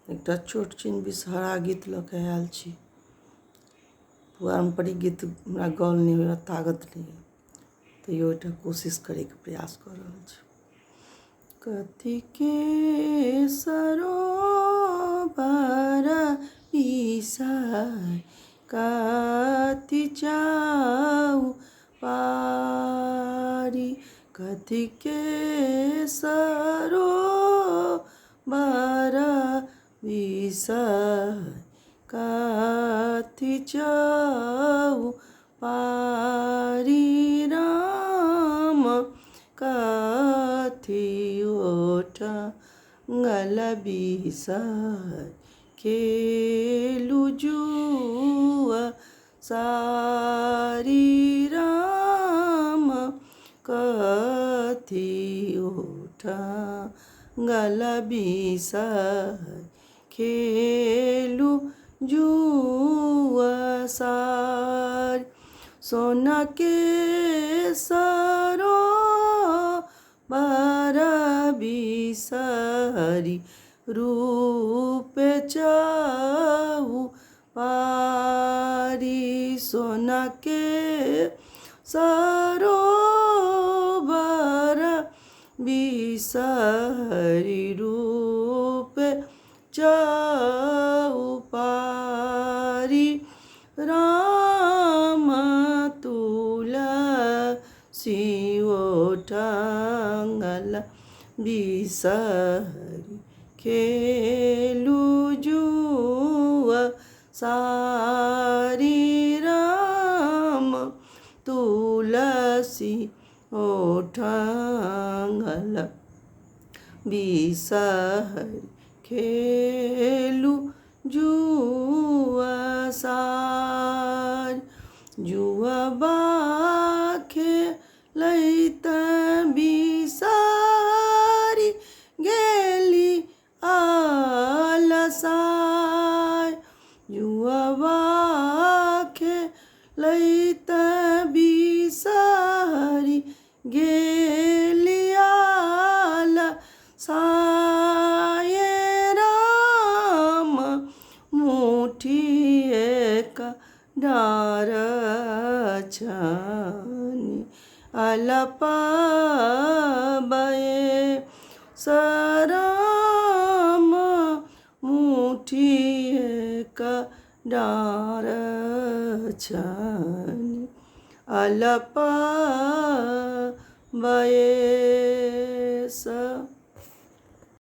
एकटा छोट छिन बिसहरा गीत लऽ कऽ आयल छी। पारम्परिक गीत हमरा गाओल नहि होइए, तागत नहि अइ, तैयो एकटा कोशिश करैके प्रयास कऽ रहल छी। कथिके सरोवर बिसरि कथि जाउ पारी, कथिके सरोवर बिसरि कथि जाउ पारी, राम कथि ओठंगल बिसरि खेलु जुआ सारी, राम कथि ओठंगल बिसरि खेलु जुआ सारी, सोना के सरोवर बिसरि रूप जाउ पारी, सोना के सरोवर बिसरि रूप जाउ पारी, राम तुलसी ओठंगल बिसरि खेलु जुआ सारी, राम तुलसी ओठंगल बिसरि खेलु जुआ सारी, जुआबा खेलैत बिसरि गेली अलसाइ, जुआबा खेलैत बिसरि गेली अलसाइ, राम मुठिएक डार छानि अलपाबए, राम मुठिएक डार छानि अलपाबए।